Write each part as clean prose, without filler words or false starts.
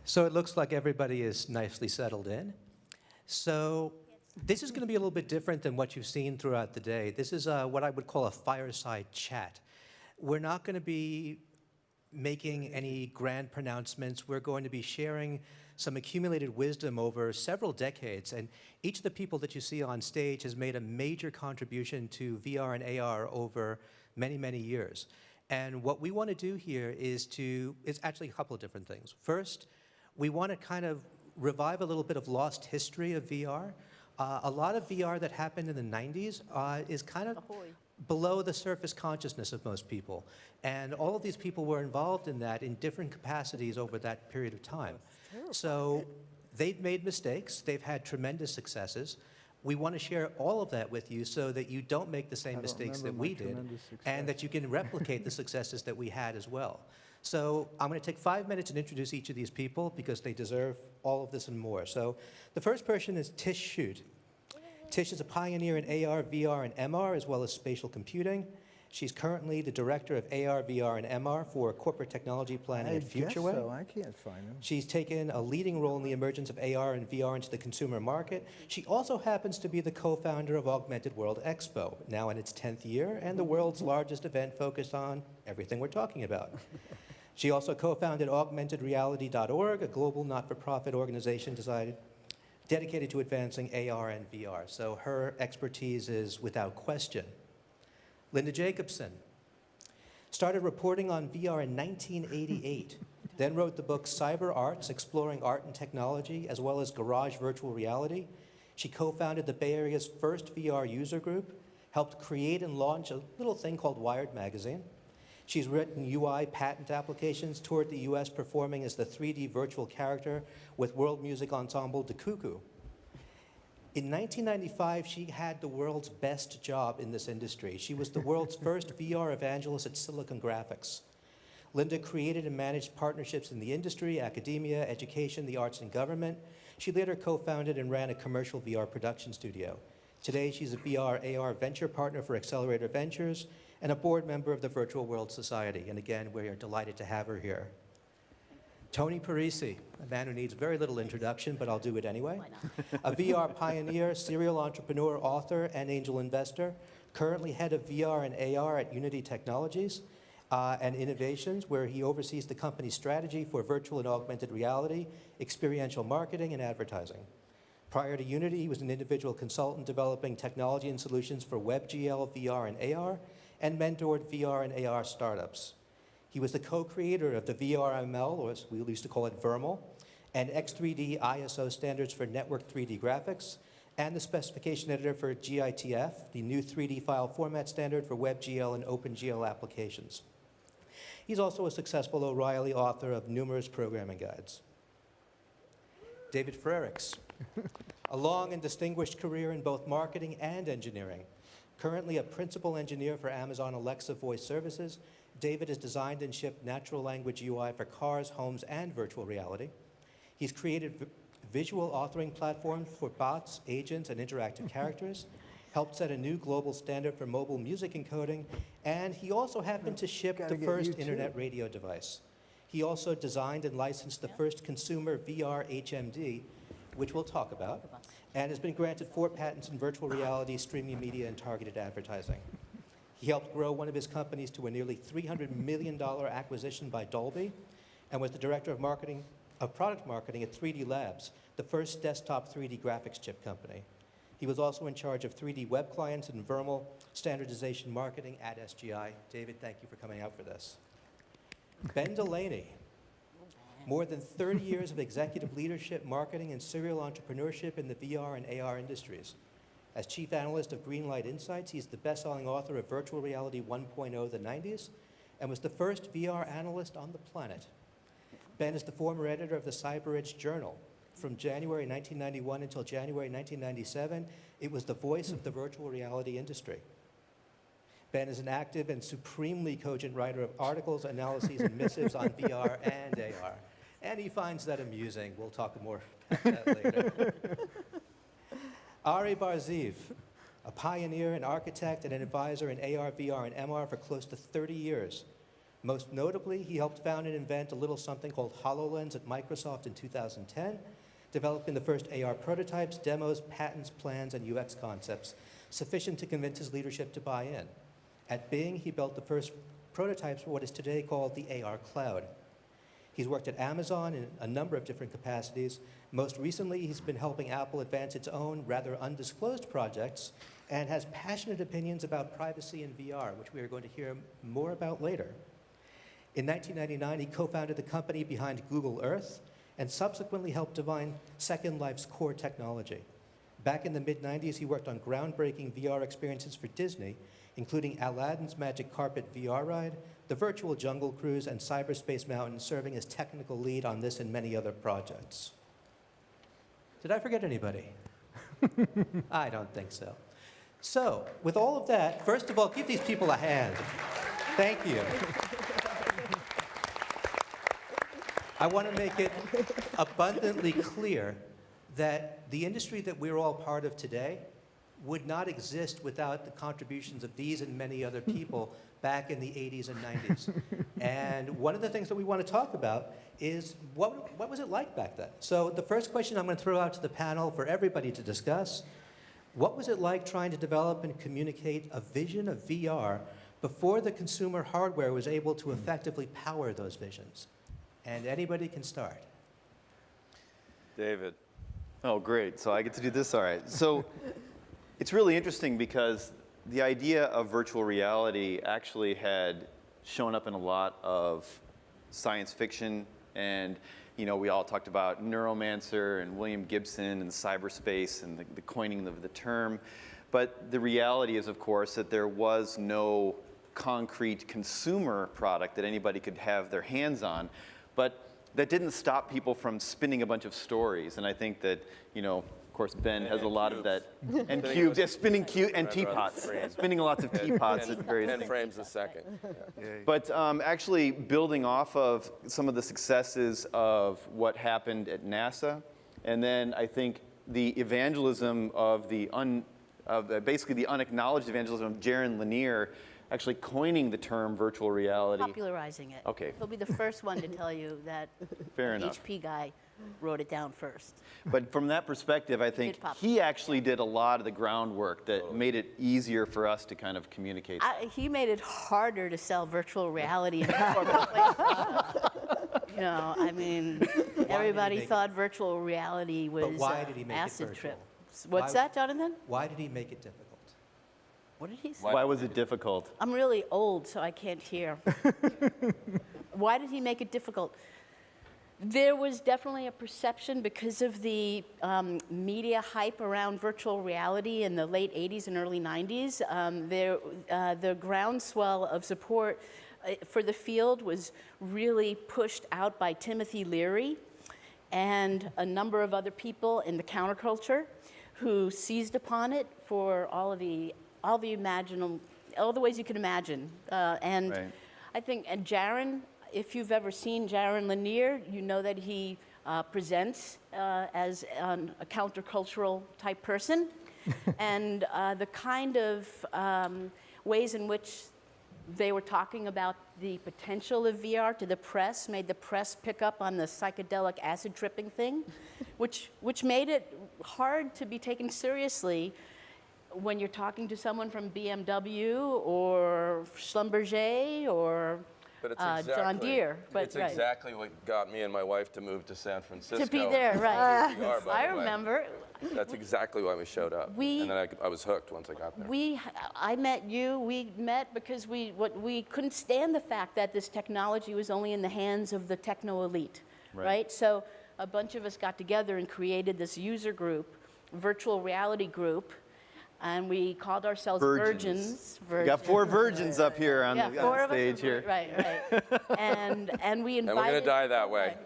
So it looks like everybody is nicely settled in. So this is going to be a little bit different than what you've seen throughout the day. This is what I would call a fireside chat. We're not going to be making any grand pronouncements. We're going to be sharing some accumulated wisdom over several decades. And each of the people that you see on stage has made a major contribution to VR and AR over many, many years. And what we want to do here is it's actually a couple of different things. First, we want to kind of revive a little bit of lost history of VR. A lot of VR that happened in the 90s is kind of below the surface consciousness of most people. And all of these people were involved in that in different capacities over that period of time. So they've made mistakes. They've had tremendous successes. We want to share all of that with you so that you don't make the same mistakes that we did and that you can replicate the successes that we had as well. So I'm going to take 5 minutes and introduce each of these people because they deserve all of this and more. So the first person is Tish Shute. Tish is a pioneer in AR, VR, and MR, as well as spatial computing. She's currently the director of AR, VR, and MR for corporate technology planning at Futurewei. So. I can't find him. She's taken a leading role in the emergence of AR and VR into the consumer market. She also happens to be the co-founder of Augmented World Expo, now in its 10th year, and the world's largest event focused on everything we're talking about. She also co-founded AugmentedReality.org, a global not-for-profit organization dedicated to advancing AR and VR. So her expertise is without question. Linda Jacobson started reporting on VR in 1988, then wrote the book Cyber Arts, Exploring Art and Technology, as well as Garage Virtual Reality. She co-founded the Bay Area's first VR user group, helped create and launch a little thing called Wired Magazine. She's written UI patent applications, toured the US performing as the 3D virtual character with world music ensemble De Cuckoo. In 1995, she had the world's best job in this industry. She was the world's first VR evangelist at Silicon Graphics. Linda created and managed partnerships in the industry, academia, education, the arts, and government. She later co-founded and ran a commercial VR production studio. Today, she's a VR AR venture partner for Accelerator Ventures and a board member of the Virtual World Society. And again, we are delighted to have her here. Tony Parisi, a man who needs very little introduction, but I'll do it anyway. A VR pioneer, serial entrepreneur, author, and angel investor, currently head of VR and AR at Unity Technologies and Innovations, where he oversees the company's strategy for virtual and augmented reality, experiential marketing, and advertising. Prior to Unity, he was an individual consultant developing technology and solutions for WebGL, VR, and AR, and mentored VR and AR startups. He was the co-creator of the VRML, or as we used to call it, VRML, and X3D ISO standards for network 3D graphics, and the specification editor for GITF, the new 3D file format standard for WebGL and OpenGL applications. He's also a successful O'Reilly author of numerous programming guides. David Frerichs, a long and distinguished career in both marketing and engineering. Currently a principal engineer for Amazon Alexa voice services, David has designed and shipped natural language UI for cars, homes, and virtual reality. He's created visual authoring platforms for bots, agents, and interactive characters, helped set a new global standard for mobile music encoding, and he also happened to ship the first internet radio device. He also designed and licensed the first consumer VR HMD, which we'll talk about, and has been granted 4 patents in virtual reality, streaming media, and targeted advertising. He helped grow one of his companies to a nearly $300 million acquisition by Dolby, and was the director of product marketing at 3D Labs, the first desktop 3D graphics chip company. He was also in charge of 3D web clients and VRML standardization marketing at SGI. David, thank you for coming out for this. Ben Delaney, more than 30 years of executive leadership, marketing, and serial entrepreneurship in the VR and AR industries. As chief analyst of Greenlight Insights, he's the best-selling author of Virtual Reality 1.0 the 90s, and was the first VR analyst on the planet. Ben is the former editor of the Cyber Edge Journal. From January 1991 until January 1997, it was the voice of the virtual reality industry. Ben is an active and supremely cogent writer of articles, analyses, and missives on VR and AR. And he finds that amusing. We'll talk more about that later. Avi Bar-Zeev, a pioneer, an architect, and an advisor in AR, VR, and MR for close to 30 years. Most notably, he helped found and invent a little something called HoloLens at Microsoft in 2010, developing the first AR prototypes, demos, patents, plans, and UX concepts, sufficient to convince his leadership to buy in. At Bing, he built the first prototypes for what is today called the AR cloud. He's worked at Amazon in a number of different capacities. Most recently, he's been helping Apple advance its own rather undisclosed projects and has passionate opinions about privacy in VR, which we are going to hear more about later. In 1999, he co-founded the company behind Google Earth and subsequently helped define Second Life's core technology. Back in the mid-90s, he worked on groundbreaking VR experiences for Disney, including Aladdin's Magic Carpet VR ride, the Virtual Jungle Cruise, and Cyberspace Mountain, serving as technical lead on this and many other projects. Did I forget anybody? I don't think so. So, with all of that, first of all, give these people a hand. Thank you. I want to make it abundantly clear that the industry that we're all part of today would not exist without the contributions of these and many other people back in the 80s and 90s. And one of the things that we want to talk about is what was it like back then? So the first question I'm going to throw out to the panel for everybody to discuss, what was it like trying to develop and communicate a vision of VR before the consumer hardware was able to effectively power those visions? And anybody can start. David. Oh, great. So I get to do this? All right. So it's really interesting because the idea of virtual reality actually had shown up in a lot of science fiction. And, you know, we all talked about Neuromancer and William Gibson and cyberspace and the coining of the term. But the reality is, of course, that there was no concrete consumer product that anybody could have their hands on. But that didn't stop people from spinning a bunch of stories. And I think that, you know, of course, Ben has a lot of that. And cubes, yeah, spinning cubes and teapots. Spinning lots of teapots at various 10 frames a second. Yeah. But actually building off of some of the successes of what happened at NASA, and then I think the evangelism of basically the unacknowledged evangelism of Jaron Lanier, actually coining the term virtual reality. Popularizing it. Okay. He'll be the first one to tell you that Fair the enough. HP guy wrote it down first. But from that perspective, I think he actually did a lot of the groundwork that made it easier for us to kind of communicate. He made it harder to sell virtual reality in corporate places. You know, I mean, everybody thought virtual reality was But why did he make acid it trip. virtual? What's that, Jonathan? Why did he make it difficult? What did he say? Why was it difficult? I'm really old, so I can't hear. Why did he make it difficult? There was definitely a perception because of the media hype around virtual reality in the late 80s and early 90s. The groundswell of support for the field was really pushed out by Timothy Leary and a number of other people in the counterculture who seized upon it for all the ways you can imagine. And Right. I think, and Jaron, if you've ever seen Jaron Lanier, you know that he presents as a countercultural type person. And the kind of ways in which they were talking about the potential of VR to the press made the press pick up on the psychedelic acid tripping thing, which made it hard to be taken seriously when you're talking to someone from BMW or Schlumberger or But it's John Deere. But it's exactly what got me and my wife to move to San Francisco. to be there, right. VR, by I the way. remember. That's exactly why we showed up. And then I was hooked once I got there. I met you, we met because we couldn't stand the fact that this technology was only in the hands of the techno elite, right? So a bunch of us got together and created this user group, virtual reality group, and we called ourselves Virgins. We got 4 virgins up here on the stage here. Right. And we invited. And we're going to die that way.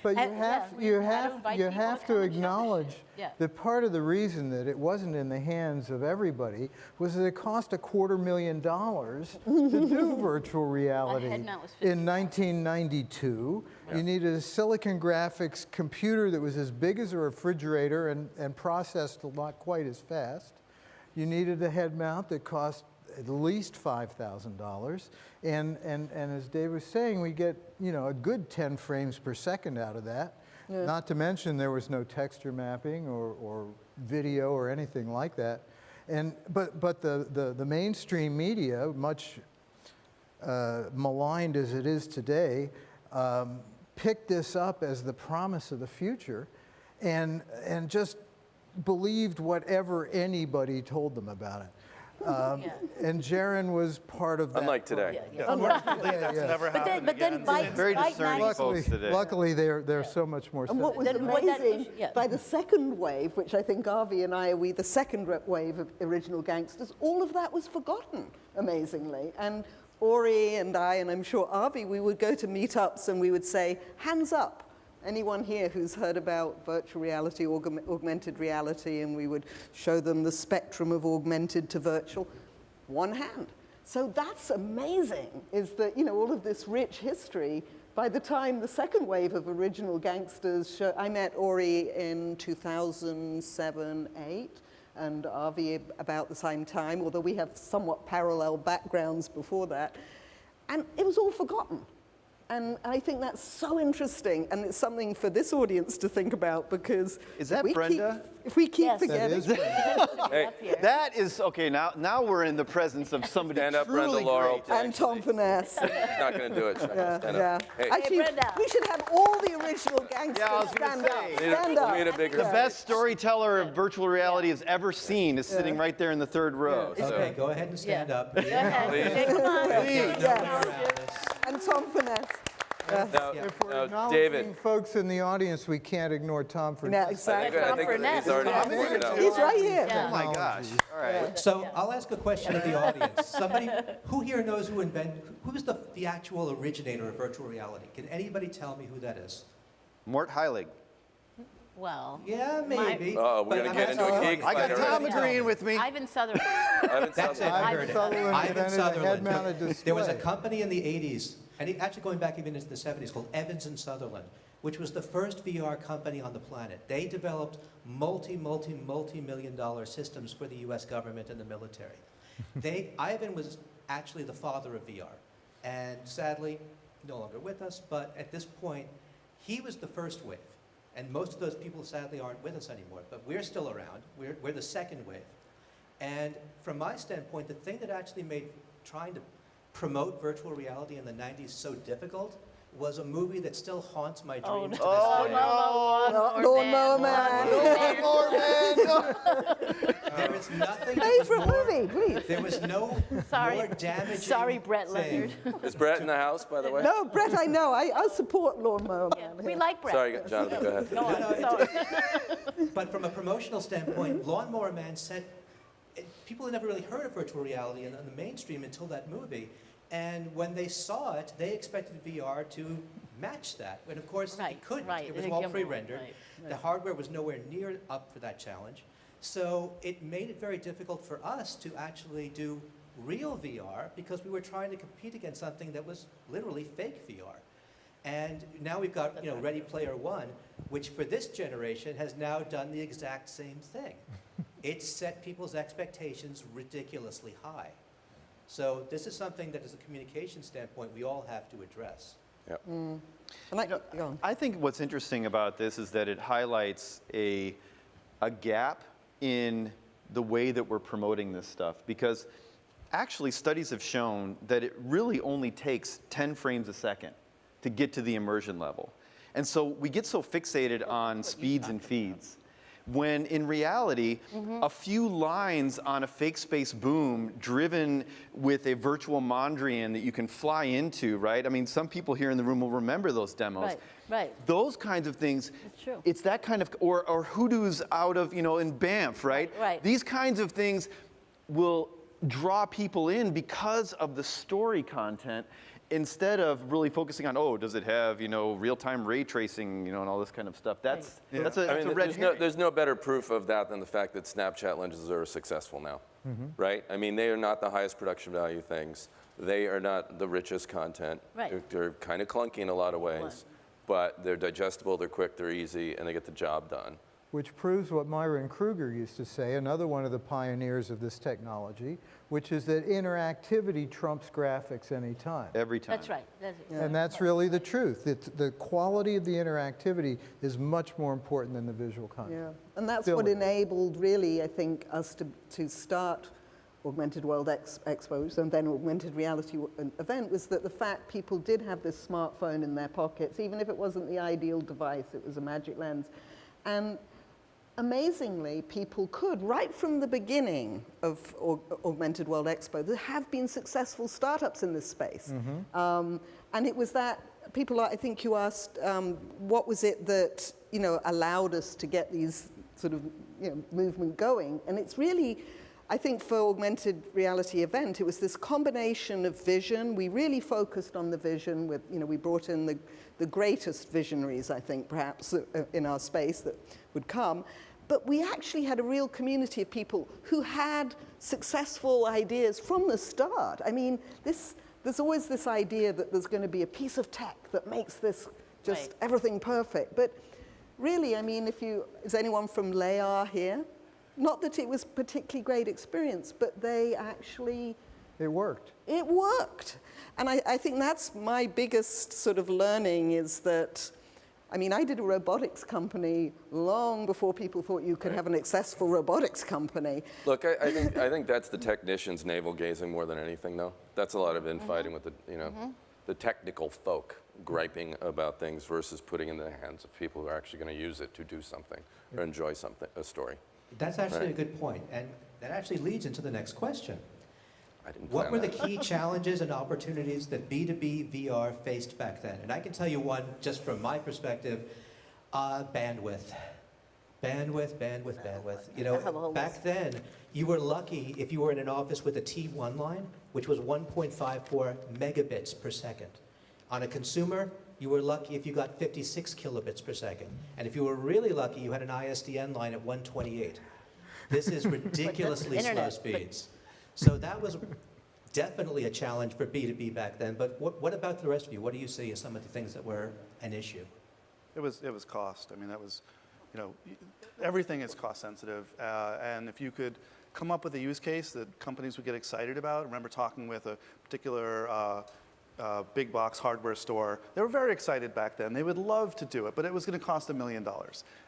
But you invite have people to to come and show acknowledge Yeah. that part of the reason that it wasn't in the hands of everybody was that it cost $250,000 to do virtual reality. head mount was In 1992, you needed a silicon graphics computer that was as big as a refrigerator and processed not quite as fast. You needed a head mount that cost at least $5,000. And as Dave was saying, we get, a good 10 frames per second out of that. Yeah. Not to mention there was no texture mapping or video or anything like that. But the mainstream media, much maligned as it is today, picked this up as the promise of the future and just believed whatever anybody told them about it. And Jaron was part of that. Unlike today. Unfortunately, that's never happened but then again. Very discerning folks today. Luckily, they're so much more. And what was amazing, by the second wave, which I think Avi and I are the second wave of original gangsters, all of that was forgotten, amazingly. And Ori and I, and I'm sure Avi, we would go to meetups and we would say, hands up. Anyone here who's heard about virtual reality, augmented reality, and we would show them the spectrum of augmented to virtual, one hand. So that's amazing, is that, all of this rich history, by the time the second wave of original gangsters, I met Ori in 2007, 2008, and Avi about the same time, although we have somewhat parallel backgrounds before that, and it was all forgotten. And I think that's so interesting, and it's something for this audience to think about, because Is that Brenda? If we keep forgetting, Hey, That is, okay, now we're in the presence of somebody stand up, Brenda truly Laurel. great. and Tom Finesse. Not going to do it. She's not gonna stand up. Hey, Actually, Brenda. we should have all the original gangsters Yeah, I was gonna stand up. say. Stand up. we need a bigger. The best storyteller of virtual reality has ever seen is sitting right there in the third row. So. Okay, go ahead and stand up. Go ahead. Come on. There's no way around this. And Tom Finesse. Now, If we're now, acknowledging David. folks in the audience, we can't ignore Tom for Yeah, exactly. I Tom think Furness. he's already Tom figured out. He's right here. Oh my gosh. All right. So I'll ask a question of the audience. Somebody who here knows who's the actual originator of virtual reality? Can anybody tell me who that is? Mort Heilig. Well, Yeah, maybe. Oh, we're but going to I'm get into a asking- geek I got fight Tom already. agreeing with me. Ivan Sutherland. That's it, I Ivan heard it. Sutherland Ivan invented a Sutherland. head-mounted display. There was a company in the 80s, and actually going back even into the 70s, called Evans and Sutherland, which was the first VR company on the planet. They developed multi-million-dollar systems for the US government and the military. Ivan was actually the father of VR, and sadly, no longer with us, but at this point, he was the first wave. And most of those people sadly aren't with us anymore, but we're still around. We're the second wave. And from my standpoint, the thing that actually made trying to promote virtual reality in the 90s so difficult was a movie that still haunts my dreams to this day. Lawnmower Man. There is nothing Favorite movie, please. there was no more damaging Sorry, Brett thing. Leonard. Is Brett in the house, by the way? No, Brett, I know. I support Lawnmower Man. We like Brett. Sorry, Jonathan, go ahead. Go on, No, sorry. But from a promotional standpoint, Lawnmower Man people had never really heard of virtual reality in the mainstream until that movie. And when they saw it, they expected VR to match that. And of course, Right, it couldn't. right, It was the all gimbal, pre-rendered. right, The hardware was nowhere near up for that challenge. So it made it very difficult for us to actually do real VR because we were trying to compete against something that was literally fake VR. And now we've got, Ready Player One, which for this generation has now done the exact same thing. It's set people's expectations ridiculously high. So this is something that, as a communication standpoint, we all have to address. Yep. Go on. I think what's interesting about this is that it highlights a gap in the way that we're promoting this stuff, because actually studies have shown that it really only takes 10 frames a second to get to the immersion level. And so we get so fixated on speeds and feeds, when in reality, a few lines on a fake space boom driven with a virtual Mondrian that you can fly into, right? I mean, some people here in the room will remember those demos. Right, right. Those kinds of things, It's true. it's that kind of, or Hoodoo's out of, in Banff, right? Right. These kinds of things will draw people in because of the story content, instead of really focusing on, does it have, real-time ray tracing, and all this kind of stuff. That's a red herring. There's no better proof of that than the fact that Snapchat lenses are successful now, right? I mean, they are not the highest production value things. They are not the richest content. Right. They're kind of clunky in a lot of ways, but they're digestible, they're quick, they're easy, and they get the job done. which proves what Myron Kruger used to say, another one of the pioneers of this technology, which is that interactivity trumps graphics any time. Every time. That's right. And that's really the truth. The quality of the interactivity is much more important than the visual content. Yeah, and that's Still what is. enabled, really, I think, us to start Augmented World Expos and then Augmented Reality event, was that the fact people did have this smartphone in their pockets, even if it wasn't the ideal device, it was a magic lens. And amazingly, people could, right from the beginning of Augmented World Expo, there have been successful startups in this space. And it was that, people, I think you asked, what was it that, allowed us to get these sort of, movement going? And it's really, I think for Augmented Reality event, it was this combination of vision. We really focused on the vision with, we brought in the greatest visionaries, I think, perhaps, in our space that would come. But we actually had a real community of people who had successful ideas from the start. I mean, there's always this idea that there's going to be a piece of tech that makes this just everything perfect. But really, I mean, is anyone from LAR here? Not that it was a particularly great experience, but they actually... It worked. It worked. And I think that's my biggest sort of learning, is that, I mean, I did a robotics company long before people thought you could have an successful robotics company. Look, I think that's the technicians navel-gazing more than anything, though. That's a lot of infighting with the technical folk griping about things versus putting it in the hands of people who are actually going to use it to do something or enjoy something, a story. That's actually a good point, and that actually leads into the next question. I didn't What plan were the that. key challenges and opportunities that B2B VR faced back then? And I can tell you one, just from my perspective, bandwidth. Bandwidth. Back then, you were lucky if you were in an office with a T1 line, which was 1.54 megabits per second. On a consumer, you were lucky if you got 56 kilobits per second. And if you were really lucky, you had an ISDN line at 128. This is ridiculously slow internet, speeds. So that was definitely a challenge for B2B back then. But what about the rest of you? What do you see as some of the things that were an issue? It was cost. I mean, that was, everything is cost sensitive. And if you could come up with a use case that companies would get excited about, I remember talking with a particular big box hardware store. They were very excited back then. They would love to do it, but it was going to cost $1 million.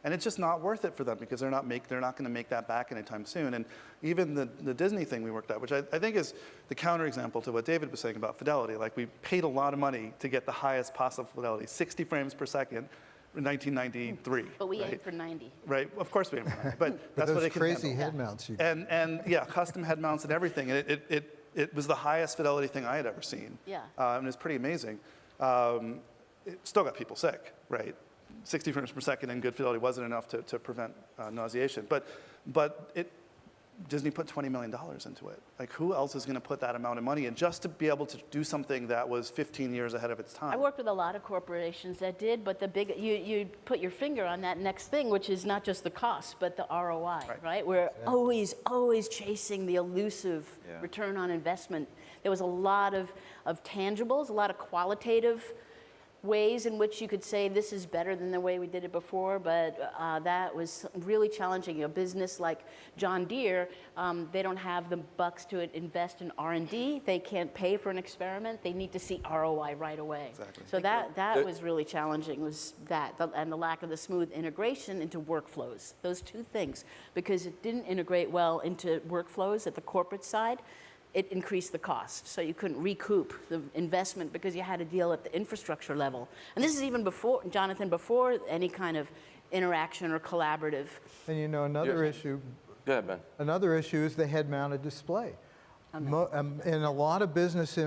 And it's just not worth it for them because they're not going to make that back anytime soon. And even the Disney thing we worked at, which I think is the counterexample to what David was saying about fidelity. Like, we paid a lot of money to get the highest possible fidelity, 60 frames per second in 1993. But we right? aimed for 90. Right, of course we aimed for 90, but that's what those it can crazy handle. head mounts you And yeah, custom head mounts and everything. And it was the highest fidelity thing I had ever seen. Yeah. And it's pretty amazing. It still got people sick, right? 60 frames per second and good fidelity wasn't enough to prevent nauseation. But Disney put $20 million into it. Like, who else is going to put that amount of money in just to be able to do something that was 15 years ahead of its time? I worked with a lot of corporations that did, but you put your finger on that next thing, which is not just the cost, but the ROI, right? We're always chasing the elusive return on investment. There was a lot of tangibles, a lot of qualitative ways in which you could say this is better than the way we did it before, but that was really challenging. A business like John Deere, they don't have the bucks to invest in R&D. They can't pay for an experiment. They need to see ROI right away. Exactly. So that was really challenging, was that, and the lack of the smooth integration into workflows. Those two things, because it didn't integrate well into workflows at the corporate side. It increased the cost. So you couldn't recoup the investment because you had to deal at the infrastructure level. And this is even before, Jonathan, before any kind of interaction or collaborative. And another Yes. issue. Go ahead, Ben. Another issue is the head-mounted display. In a lot of business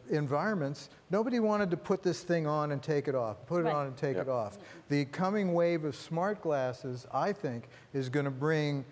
environments, nobody wanted to put this thing on and take it off, put it on and take it off. The coming wave of smart glasses, I think, is going to bring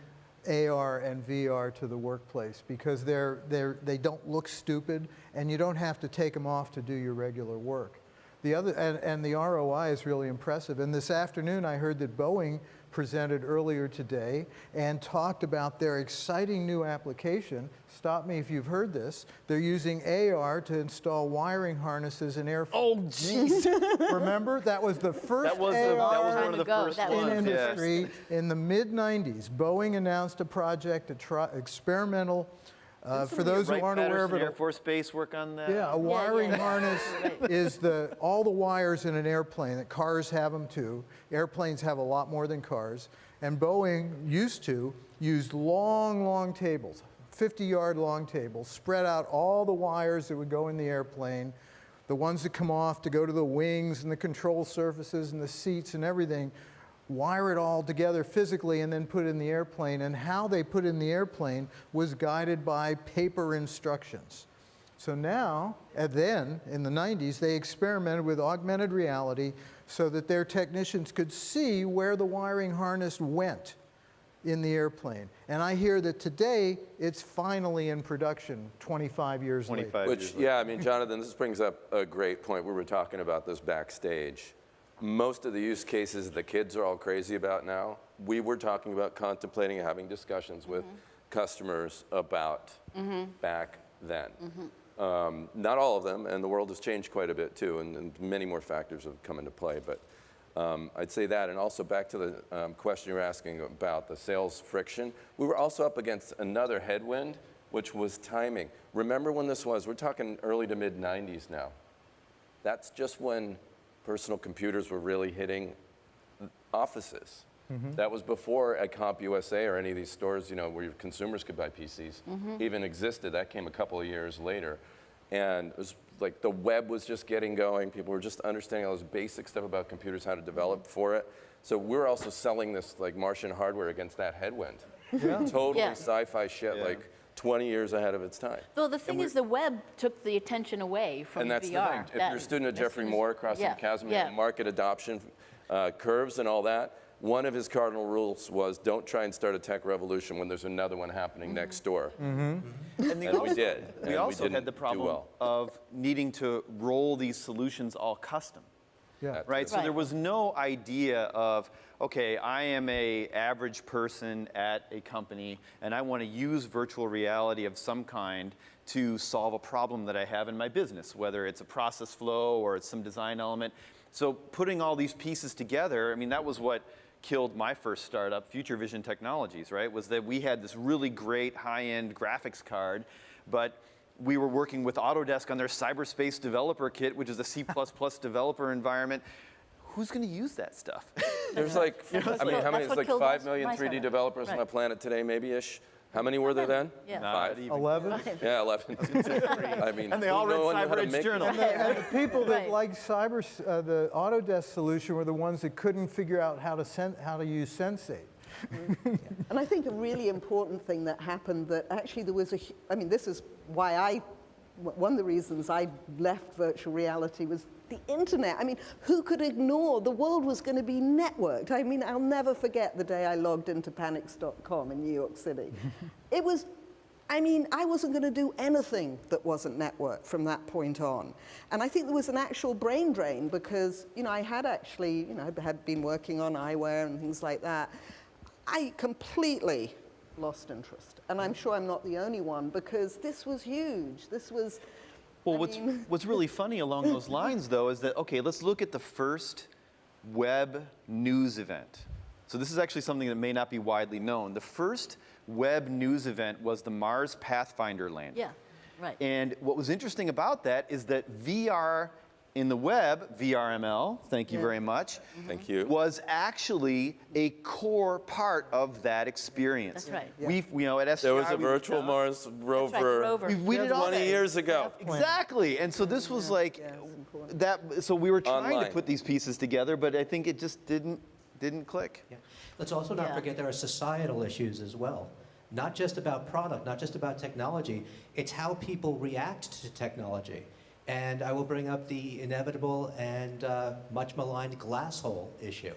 AR and VR to the workplace because they don't look stupid and you don't have to take them off to do your regular work. And the ROI is really impressive. And this afternoon I heard that Boeing presented earlier today and talked about their exciting new application. Stop me if you've heard this. They're using AR to install wiring harnesses in airplanes. Oh, jeez. Remember, that was the first That was AR one of the first That was ones. in yeah. industry in the mid-90s. Boeing announced a project, experimental, for those who aren't aware of it. Air Force Base work on that? Yeah, a wiring yeah. harness is all the wires in an airplane that cars have them too. Airplanes have a lot more than cars. And Boeing used long tables, 50-yard long tables, spread out all the wires that would go in the airplane, the ones that come off to go to the wings and the control surfaces and the seats and everything, wire it all together physically and then put it in the airplane. And how they put it in the airplane was guided by paper instructions. So now, and then in the 90s, they experimented with augmented reality so that their technicians could see where the wiring harness went in the airplane. And I hear that today it's finally in production 25 years later. 25 Which, years later. yeah, I mean, Jonathan, this brings up a great point. We were talking about this backstage. Most of the use cases the kids are all crazy about now, we were talking about contemplating and having discussions with customers about back then. Not all of them, and the world has changed quite a bit too, and many more factors have come into play. But I'd say that, and also back to the question you were asking about the sales friction, we were also up against another headwind, which was timing. Remember when this was? We're talking early to mid 90s now. That's just when personal computers were really hitting offices. That was before at CompUSA or any of these stores, you know, where your consumers could buy PCs even existed. That came a couple of years later. And it was like the web was just getting going. People were just understanding all this basic stuff about computers, how to develop for it. So we're also selling this like Martian hardware against that headwind. Totally Yeah. sci-fi shit, like 20 years ahead of its time. Though the thing is, the web took the attention away from And that's VR. the thing. If you're a student of Jeffrey Moore, Crossing the Chasm, market adoption curves and all that, one of his cardinal rules was don't try and start a tech revolution when there's another one happening next door. And We did. We and also didn't had the do problem well. of needing to roll these solutions all custom. Yeah. Right? So Right. there was no idea of, okay, I am a average person at a company and I want to use virtual reality of some kind to solve a problem that I have in my business, whether it's a process flow or it's some design element. So putting all these pieces together, I mean, that was what killed my first startup, Future Vision Technologies, right? Was that we had this really great high-end graphics card, but we were working with Autodesk on their cyberspace developer kit, which is a C++ developer environment. Who's going to use that stuff? There's like, I mean, how many? That's It's what like killed 5 us- million my 3D startup. developers on Right. the planet today, maybe-ish. How many were there then? Yeah. 5? 11? Yeah, 11. I mean, And they all read no one knew how to Cyber Edge make Journal. them. And the people that Right. liked the Autodesk solution were the ones that couldn't figure out how to use Sensate. And I think a really important thing that happened that actually there was I mean, this is why one of the reasons I left virtual reality was the internet. I mean, who could ignore the world was going to be networked? I mean, I'll never forget the day I logged into panics.com in New York City. It was, I mean, I wasn't going to do anything that wasn't networked from that point on. And I think there was an actual brain drain because, you know, I had actually, you know, had been working on eyewear and things like that. I completely lost interest. And I'm sure I'm not the only one because this was huge. This was, Well, what's really funny along those lines, though, is that, okay, let's look at the first web news event. So this is actually something that may not be widely known. The first web news event was the Mars Pathfinder lander. Yeah, right. And what was interesting about that is that VR in the web, VRML, thank you very much, Thank you. was actually a core part of that experience. That's right. We've, you know, at SGI, There was a we- virtual Mars That's right, rover, rover. we did all 20 that. years ago. Exactly, and so this was like important. that. So we were trying Online. to put these pieces together, but I think it just didn't click. Yeah. Let's also not Yeah. forget there are societal issues as well. Not just about product, not just about technology. It's how people react to technology. And I will bring up the inevitable and much maligned glass hole issue.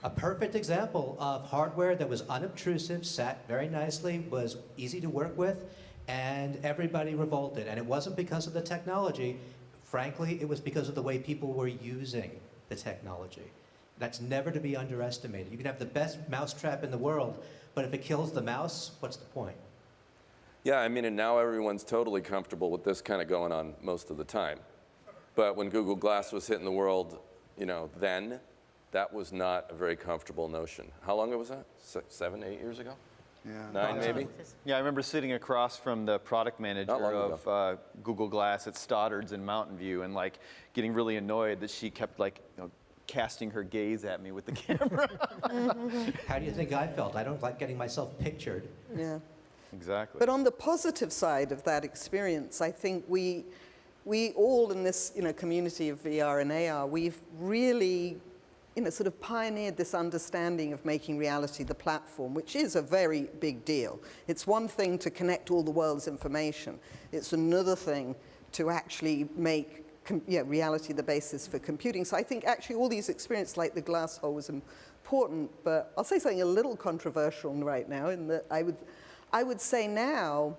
A perfect example of hardware that was unobtrusive, sat very nicely, was easy to work with, and everybody revolted. And it wasn't because of the technology. Frankly, it was because of the way people were using the technology. That's never to be underestimated. You can have the best mousetrap in the world, but if it kills the mouse, what's the point? Yeah, I mean, and now everyone's totally comfortable with this kind of going on most of the time. But when Google Glass was hitting the world, then, that was not a very comfortable notion. How long ago was that? 7, 8 years ago? Yeah. 9, maybe? Yeah, I remember sitting across from the product manager Not long of Google Glass at Stoddard's in Mountain View, and like getting really annoyed that she kept casting her gaze at me with the camera. How do you think I felt? I don't like getting myself pictured. Yeah. Exactly. But on the positive side of that experience, I think we all in this community of VR and AR, we've really sort of pioneered this understanding of making reality the platform, which is a very big deal. It's one thing to connect all the world's information. It's another thing to actually make reality the basis for computing. So I think actually all these experiences like the glass hole was important, but I'll say something a little controversial right now in that I would say now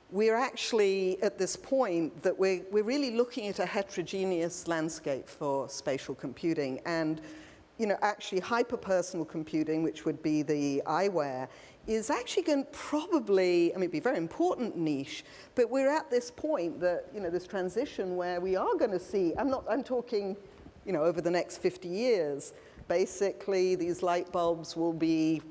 we're actually at this point that we're really looking at a heterogeneous landscape for spatial computing, and actually hyper-personal computing, which would be the eyewear, is actually going to probably, it'd be a very important niche, but we're at this point that, this transition where we are going to see, I'm talking, over the next 50 years, basically these light bulbs will be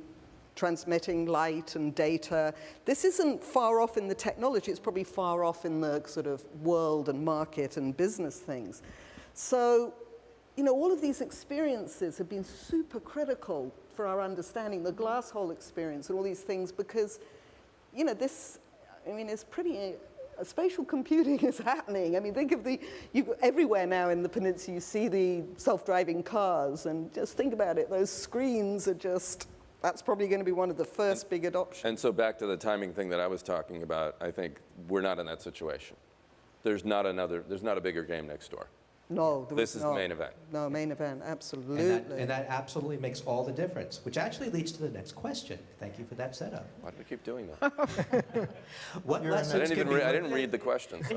transmitting light and data. This isn't far off in the technology, it's probably far off in the sort of world and market and business things. So, all of these experiences have been super critical for our understanding, the glass hole experience and all these things, because, this, it's pretty, spatial computing is happening. Think of everywhere now in the peninsula, you see the self-driving cars, and just think about it, those screens are just, that's probably going to be one of the first big adoptions. And so back to the timing thing that I was talking about, I think we're not in that situation. There's not a bigger game next door. No, this is the main event. No, main event, absolutely. And that absolutely makes all the difference, which actually leads to the next question. Thank you for that setup. Why do we keep doing that? What I lessons didn't read the question. So.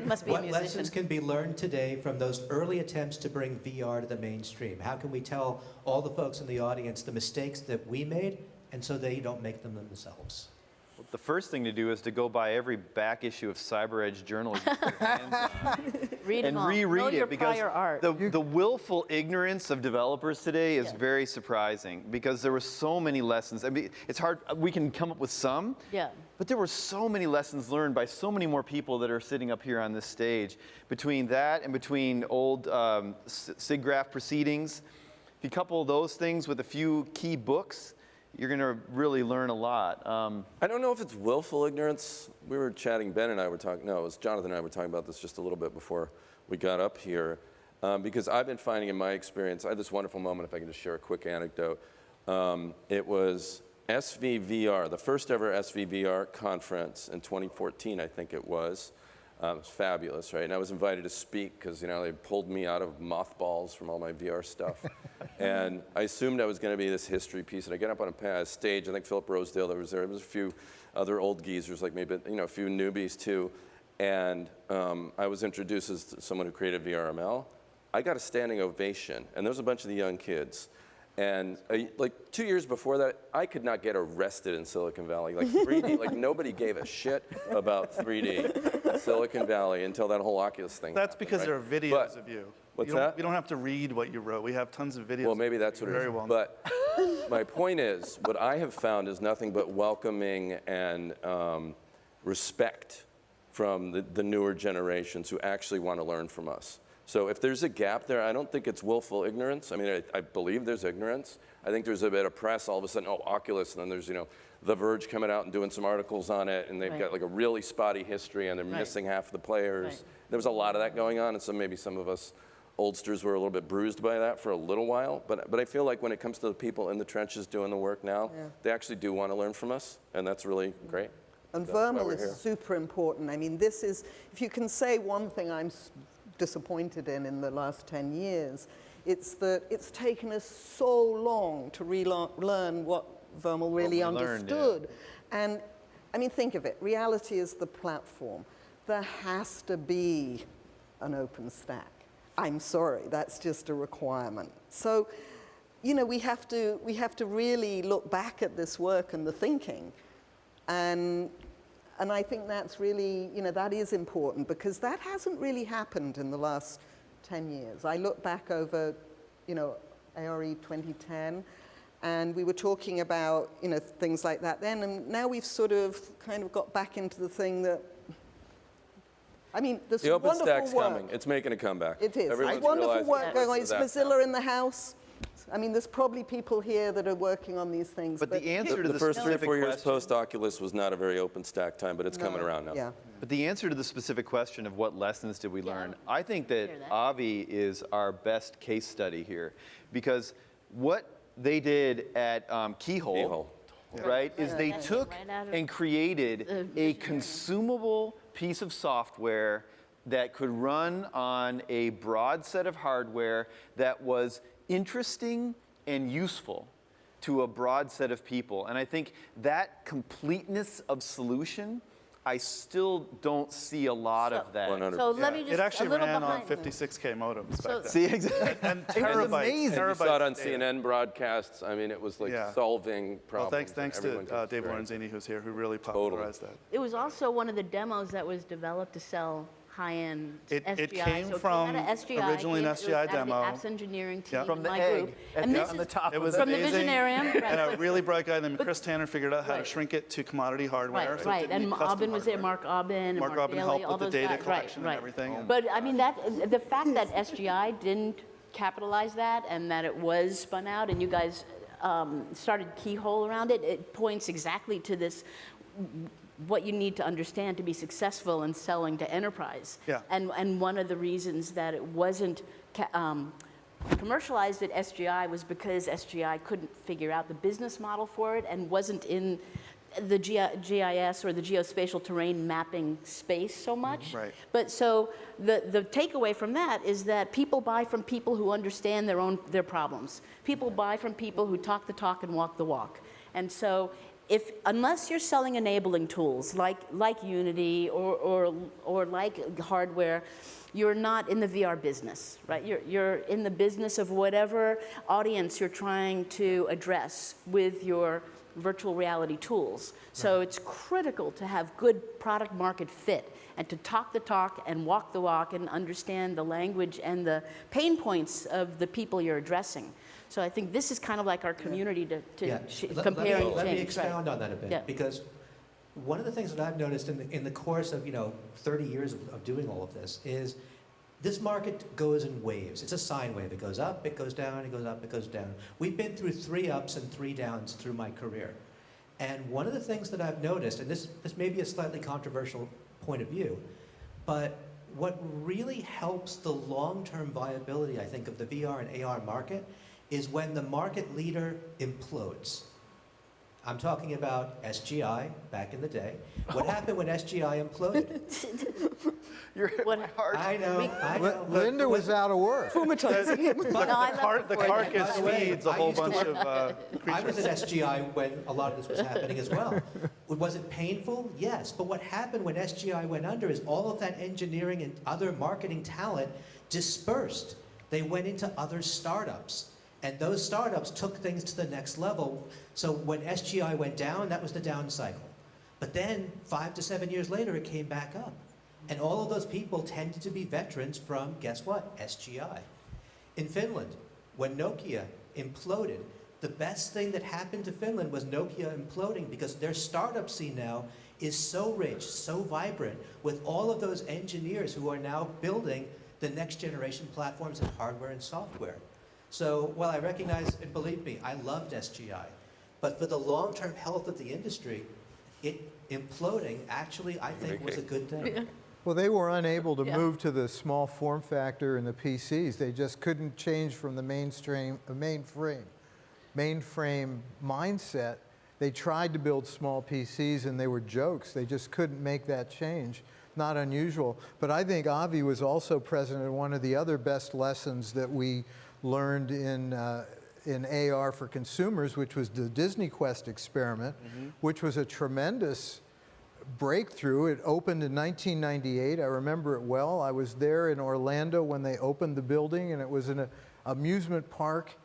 Must be a What musician. lessons can be learned today from those early attempts to bring VR to the mainstream? How can we tell all the folks in the audience the mistakes that we made, and so they don't make them themselves? The first thing to do is to go buy every back issue of Cyber Edge journal you can put your hands on. Read them And all. Know reread your it, because prior art. the willful ignorance of developers today is very surprising, because there were so many lessons. It's hard, we can come up with some, Yeah. but there were so many lessons learned by so many more people that are sitting up here on this stage. Between that and between old SIGGRAPH proceedings, if you couple those things with a few key books, you're going to really learn a lot. I don't know if it's willful ignorance. We were chatting, Ben and I were talking, no, it was Jonathan and I were talking about this just a little bit before we got up here. Because I've been finding in my experience, I had this wonderful moment, if I can just share a quick anecdote. It was SVVR, the first ever SVVR conference in 2014, I think it was. It was fabulous, right? And I was invited to speak because, they pulled me out of mothballs from all my VR stuff. And I assumed I was going to be this history piece. And I get up on a stage, I think Philip Rosedale was there. There was a few other old geezers, like maybe, a few newbies too. And I was introduced as someone who created VRML. I got a standing ovation, and there was a bunch of the young kids. And like 2 years before that, I could not get arrested in Silicon Valley. Like 3D, like nobody gave a shit about 3D in Silicon Valley until that whole Oculus thing. That's because right? there are videos of you. What's You don't have to read what you wrote. We have tons of videos. Well, maybe that's what it is. Very well. But my point is, what I have found is nothing but welcoming and respect from the newer generations who actually want to learn from us. So if there's a gap there, I don't think it's willful ignorance. I believe there's ignorance. I think there's a bit of press, all of a sudden, oh, Oculus, and then there's, The Verge coming out and doing some articles on it, and they've got like a really spotty history, and they're missing half the players. Right. There was a lot of that going on, and so maybe some of us oldsters were a little bit bruised by that for a little while. But I feel like when it comes to the people in the trenches doing the work now, they actually do want to learn from us, and that's really great. And That's why VRML we're is here. super important. This is, if you can say one thing I'm disappointed in the last 10 years, it's that it's taken us so long to relearn what VRML really understood. And think of it, reality is the platform. There has to be an open stack. I'm sorry, that's just a requirement. So we have to really look back at this work and the thinking, and I think that's really, that is important, because that hasn't really happened in the last 10 years. I look back over, ARE 2010, and we were talking about, things like that then, and now we've sort of kind of got back into the thing that, there's The wonderful OpenStack's work. coming. It's making a comeback. It is. Everyone's Wonderful realizing work going on. that Is that's Mozilla in the house? There's probably people here that are working on these things. But the answer to The the first 3 or specific 4 years question, post-Oculus was not a very OpenStack time, but it's coming around now. Yeah. but the answer to the specific question of what lessons did we learn, I think that hear that. Avi is our best case study here, because what they did at Keyhole, right, is they That's took right out of and created the a visionary. consumable piece of software that could run on a broad set of hardware that was interesting and useful to a broad set of people. And I think that completeness of solution, I still don't see a lot of that. 100. So let me It just, actually a little ran on behind. 56K modems So- back then. See, exactly. And It was terabytes, amazing. You terabytes saw it on of data. CNN broadcasts. I mean, it was like Yeah. solving Well, problems. thanks that to everyone could Dave experience. Lorenzini, who's here, who really popularized that. It was also one of the demos that was developed to sell high-end It SGI. came So from out of SGI, originally an it was SGI out of demo. the apps engineering team Yeah. From in the my egg group. at And the- this on the is top It of was it. from the amazing. visionarium. And a really bright guy named Chris Tanner figured out how to Right. shrink it to commodity hardware. Right, so it right. didn't And need custom Aubin was there, hardware. Mark Aubin, and Mark Mark Aubin Daly, helped all with the those data guys. collection and Right, everything. right. And- But the fact that SGI didn't capitalize that and that it was spun out and you guys started Keyhole around it, it points exactly to this, what you need to understand to be successful in selling to enterprise. Yeah. And one of the reasons that it wasn't commercialized at SGI was because SGI couldn't figure out the business model for it and wasn't in the GIS or the geospatial terrain mapping space so much. Right. But so the takeaway from that is that people buy from people who understand their problems. People buy from people who talk the talk and walk the walk. And so unless you're selling enabling tools like Unity or like hardware, you're not in the VR business, right? You're in the business of whatever audience you're trying to address with your virtual reality tools. So it's critical to have good product market fit and to talk the talk and walk the walk and understand the language and the pain points of the people you're addressing. So I think this is kind of like our community to compare and change. Let me right. expound on that a bit, Yeah. because one of the things that I've noticed in the course of 30 years of doing all of this is this market goes in waves. It's a sine wave. It goes up, it goes down, it goes up, it goes down. We've been through 3 ups and 3 downs through my career. And one of the things that I've noticed, and this may be a slightly controversial point of view, but what really helps the long-term viability, I think, of the VR and AR market is when the market leader implodes. I'm talking about SGI back in the day. What happened when SGI imploded? You're hit What- my heart. I know. Linda was out of work. Traumatizing him. But No, I the love cart, the before cart that. gets By the way, feeds a I whole used to bunch work- of I was creatures. at SGI when a lot of this was happening as well. Was it painful? Yes. But what happened when SGI went under is all of that engineering and other marketing talent dispersed. They went into other startups. And those startups took things to the next level. So when SGI went down, that was the down cycle. But then 5 to 7 years later, it came back up. And all of those people tended to be veterans from, guess what, SGI. In Finland, when Nokia imploded, the best thing that happened to Finland was Nokia imploding because their startup scene now is so rich, so vibrant, with all of those engineers who are now building the next generation platforms in hardware and software. So while I recognize, and believe me, I loved SGI, but for the long-term health of the industry, it imploding actually, I think, was a good thing. Well, they were unable to Yeah. move to the small form factor in the PCs. They just couldn't change from the mainframe mindset. They tried to build small PCs and they were jokes. They just couldn't make that change. Not unusual. But I think Avi was also present in one of the other best lessons that we learned in AR for consumers, which was the Disney Quest experiment, which was a tremendous breakthrough. It opened in 1998. I remember it well. I was there in Orlando when they opened the building, and it was an amusement park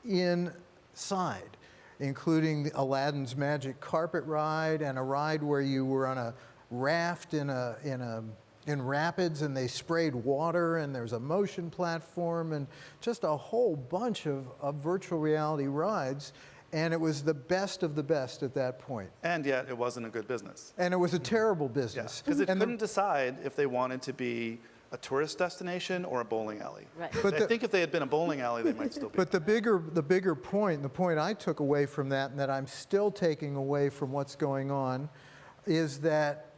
inside, including Aladdin's Magic Carpet Ride and a ride where you were on a raft in rapids and they sprayed water, and there's a motion platform and just a whole bunch of virtual reality rides. And it was the best of the best at that point. And yet it wasn't a good business. And it was a terrible business. Because it And couldn't decide if they wanted to be a tourist destination or a bowling alley. Right. But I think if they had been a bowling alley, they might still be. But the bigger point, the point I took away from that, and that I'm still taking away from what's going on, is that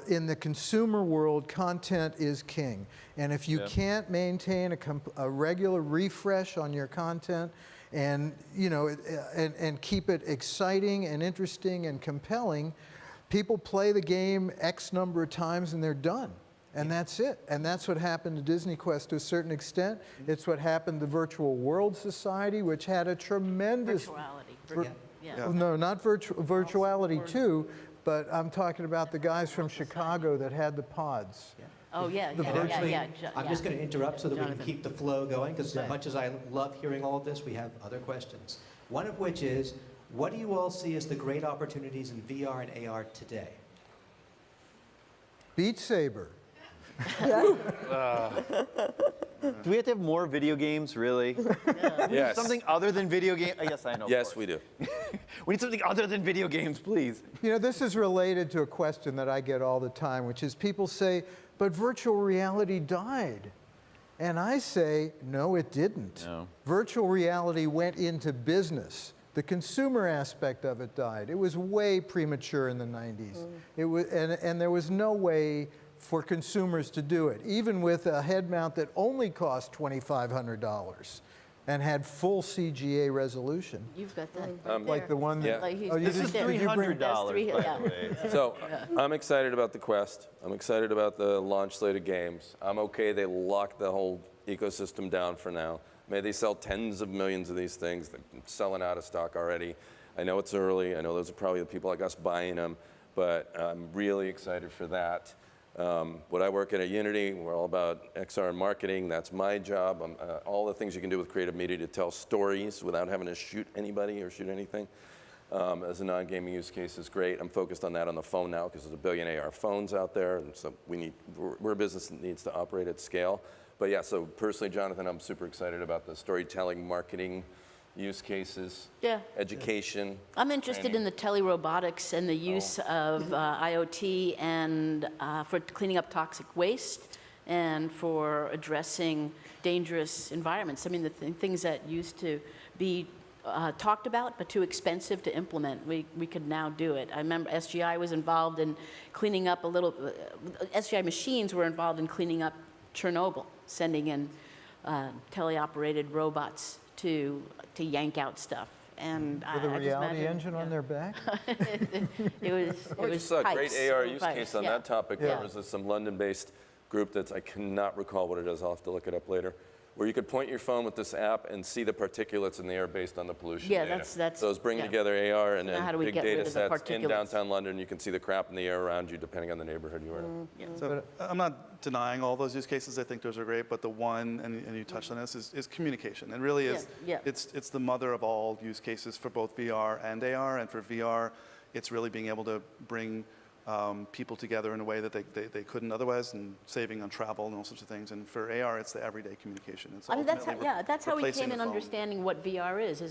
in the consumer world, content is king. And if you can't maintain a regular refresh on your content, and and keep it exciting and interesting and compelling, people play the game X number of times and they're done. And that's it. And that's what happened to Disney Quest to a certain extent. It's what happened to Virtual World Society, which had a tremendous... Virtuality. Yeah. No, not virtuality too, but I'm talking about the guys from Chicago that had the pods. Oh, yeah. Actually, yeah. I'm just going to interrupt so that we can Jonathan. keep the flow going, because as much as I love hearing all of this, we have other questions. One of which is, what do you all see as the great opportunities in VR and AR today? Beat Saber. Do we have to have more video games, really? Yes. Something other than video games? Yes, I know. of Yes, course. we do. We need something other than video games, please. This is related to a question that I get all the time, which is people say, but virtual reality died. And I say, no, it didn't. No. Virtual reality went into business. The consumer aspect of it died. It was way premature in the 90s. It was, and there was no way for consumers to do it, even with a head mount that only cost $2,500 and had full CGA resolution. You've got that. Like the one that... Yeah. Like he's Oh, you This right is there. did you bring- $300, That's three- by yeah. the way. So I'm excited about the Quest. I'm excited about the launch slate of games. I'm okay they locked the whole ecosystem down for now. May they sell tens of millions of these things. They're selling out of stock already. I know it's early. I know those are probably the people like us buying them, but I'm really excited for that. What I work at Unity, we're all about XR and marketing. That's my job. All the things you can do with creative media to tell stories without having to shoot anybody or shoot anything as a non-gaming use case is great. I'm focused on that on the phone now because there's a billion AR phones out there, and so we're a business that needs to operate at scale. But yeah, so personally, Jonathan, I'm super excited about the storytelling, marketing use cases, education. I'm interested in the telerobotics and the use of IoT and for cleaning up toxic waste and for addressing dangerous environments. I mean, the things that used to be talked about but too expensive to implement, we could now do it. I remember SGI was involved in cleaning up SGI machines were involved in cleaning up Chernobyl, sending in teleoperated robots to yank out stuff. And With a I just reality imagine, engine on their back? it was I just saw a great pipes. AR use case on Yeah. that topic. Yeah. There was some London-based group I cannot recall what it is. I'll have to look it up later. Where you could point your phone with this app and see the particulates in the air based on the pollution Yeah, data. that's So it's bringing yeah. together AR and Now how do we big get rid data of the sets in particulates? downtown London. You can see the crap in the air around you depending on the neighborhood you are in. So I'm not denying all those use cases. I think those are great, but the one, and you touched on this, is communication. And really is, Yeah. it's the mother of all use cases for both VR and AR. And for VR, it's really being able to bring people together in a way that they couldn't otherwise, and saving on travel and all sorts of things. And for AR, it's the everyday communication. It's I mean, that's how, ultimately that's how we replacing came in the phone. understanding what VR is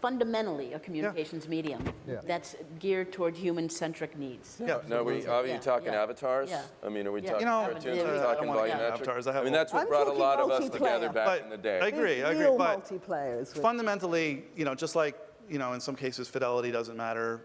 fundamentally a communications medium Yeah. that's geared toward human-centric needs. Yeah. No, are you Yeah, talking yeah. avatars? Yeah. I mean, are we Yeah. talking You know, cartoons? yeah, Are we I talking don't wanna get volumetric? avatars. I mean, that's what I'm brought a talking lot of us together multiplayer. back in the day. I agree, Real but multiplayers. fundamentally, just like, in some cases fidelity doesn't matter,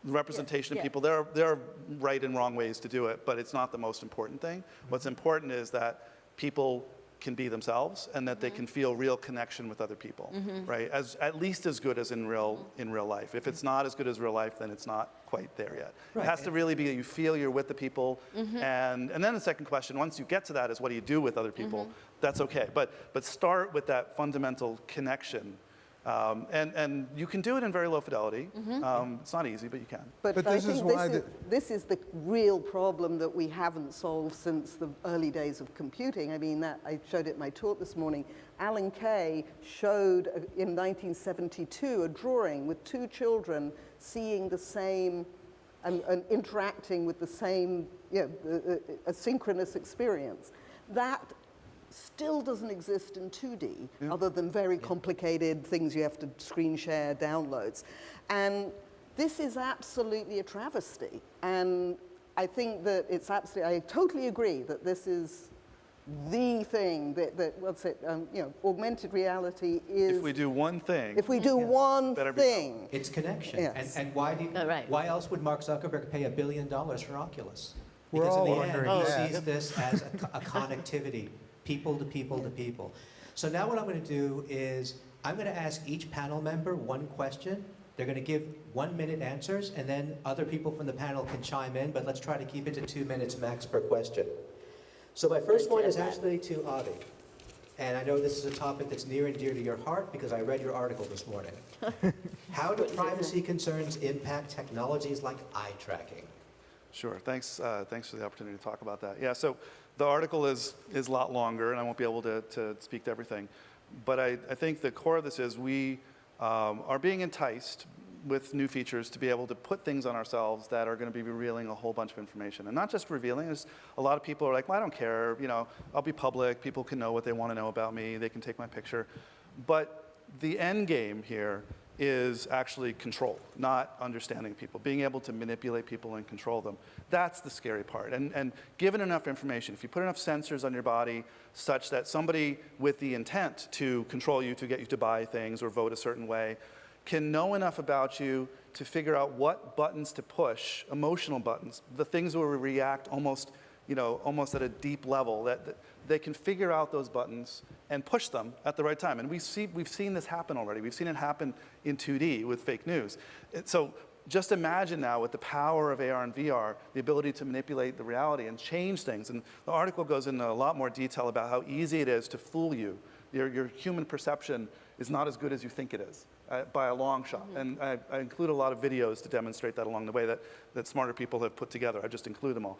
the representation Yeah. of people, there are right and wrong ways to do it, but it's not the most important thing. What's important is that people can be themselves and that they can feel real connection with other people, right? At least as good as in real life. If it's not as good as real life, then it's not quite there yet. Right. It has to really be that you feel you're with the people, and then the second question, once you get to that, is what do you do with other people? That's okay, but start with that fundamental connection And you can do it in very low fidelity. It's not easy, but you can. But I this is think why this is the real problem that we haven't solved since the early days of computing. I mean, I showed it in my talk this morning. Alan Kay showed in 1972 a drawing with two children seeing the same and interacting with the same, a synchronous experience. That still doesn't exist in 2D, other than very complicated things you have to screen share, downloads. And this is absolutely a travesty. And I think that it's absolutely, I totally agree that this is the thing that what's it, augmented reality is. If we do one thing, If we do one Better be thing. It's connection. Yes. And why do you, Right. why else would Mark Zuckerberg pay $1 billion for Oculus? We're Because all in the wondering end, that. he sees this as a connectivity, people to people to people. So now what I'm going to do is I'm going to ask each panel member one question. They're going to give 1 minute answers, and then other people from the panel can chime in, but let's try to keep it to 2 minutes max per question. So my first one is actually to Avi. And I know this is a topic that's near and dear to your heart because I read your article this morning. How do privacy concerns impact technologies like eye tracking? Sure. Thanks for the opportunity to talk about that. Yeah, so the article is a lot longer, and I won't be able to speak to everything. But I think the core of this is we are being enticed with new features to be able to put things on ourselves that are going to be revealing a whole bunch of information. And not just revealing, there's a lot of people are like, well, I don't care, I'll be public, people can know what they want to know about me, they can take my picture. But the end game here is actually control, not understanding people, being able to manipulate people and control them. That's the scary part. And given enough information, if you put enough sensors on your body such that somebody with the intent to control you, to get you to buy things or vote a certain way, can know enough about you to figure out what buttons to push, emotional buttons, the things where we react almost at a deep level, that they can figure out those buttons and push them at the right time. And we've seen this happen already. We've seen it happen in 2D with fake news. So just imagine now with the power of AR and VR, the ability to manipulate the reality and change things. And the article goes into a lot more detail about how easy it is to fool you. Your human perception is not as good as you think it is. By a long shot. And I include a lot of videos to demonstrate that along the way that smarter people have put together. I just include them all.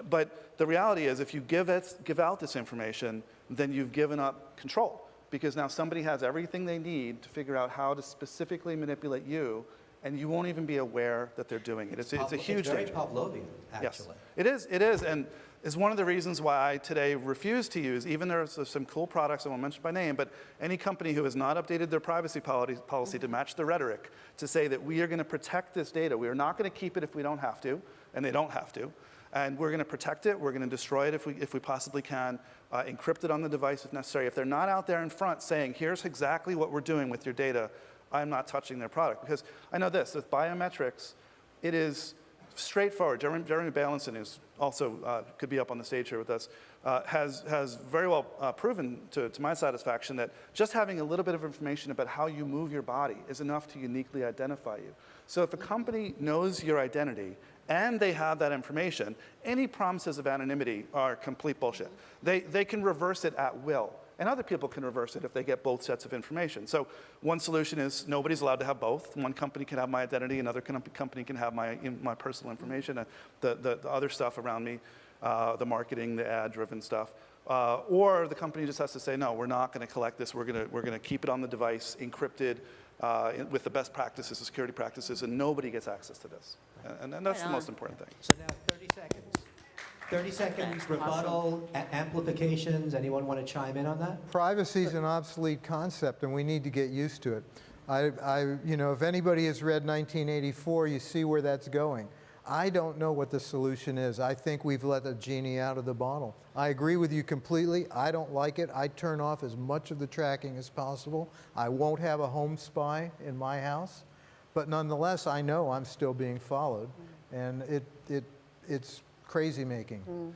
But the reality is if you give out this information, then you've given up control. Because now somebody has everything they need to figure out how to specifically manipulate you, and you won't even be aware that they're doing it. It's a huge danger. It's very Pavlovian, actually. Yes, it is. And is one of the reasons why I today refuse to use, even there's some cool products I won't mention by name, but any company who has not updated their privacy policy to match the rhetoric, to say that we are going to protect this data. We are not going to keep it if we don't have to, and they don't have to. And we're going to protect it. We're going to destroy it if we possibly can, encrypt it on the device if necessary. If they're not out there in front saying, here's exactly what we're doing with your data, I'm not touching their product. Because I know this, with biometrics, it is straightforward. Jeremy Balanson, who's also could be up on the stage here with us, has very well proven to my satisfaction that just having a little bit of information about how you move your body is enough to uniquely identify you. So if a company knows your identity and they have that information, any promises of anonymity are complete bullshit. They can reverse it at will. And other people can reverse it if they get both sets of information. So one solution is nobody's allowed to have both. One company can have my identity, another company can have my personal information, the other stuff around me, the marketing, the ad-driven stuff. Or the company just has to say, no, we're not going to collect this. We're going to keep it on the device, encrypted, with the best practices, the security practices, and nobody gets access to this. And that's the most important thing. So now 30 seconds. 30 seconds, rebuttal, amplifications. Anyone want to chime in on that? Privacy is an obsolete concept, and we need to get used to it. If anybody has read 1984, you see where that's going. I don't know what the solution is. I think we've let the genie out of the bottle. I agree with you completely. I don't like it. I turn off as much of the tracking as possible. I won't have a home spy in my house, but nonetheless, I know I'm still being followed, and it's crazy making.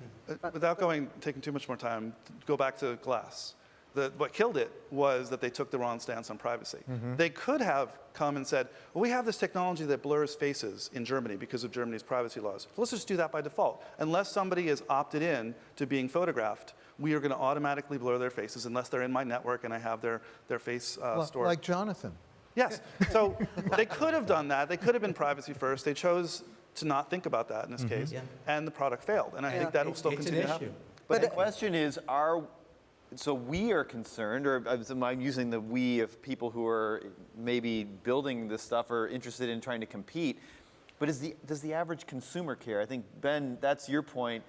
Without taking too much more time, go back to glass. What killed it was that they took the wrong stance on privacy. They could have come and said, well, we have this technology that blurs faces in Germany because of Germany's privacy laws. So let's just do that by default. Unless somebody is opted in to being photographed, we are going to automatically blur their faces unless they're in my network and I have their face stored. Like Jonathan. Yes. So they could have done that. They could have been privacy first. They chose to not think about that in this case, and the product failed. And I think that will still continue to happen. But the question is, so we are concerned, or I'm using the we of people who are maybe building this stuff or interested in trying to compete, but does the average consumer care? I think, Ben, that's your point.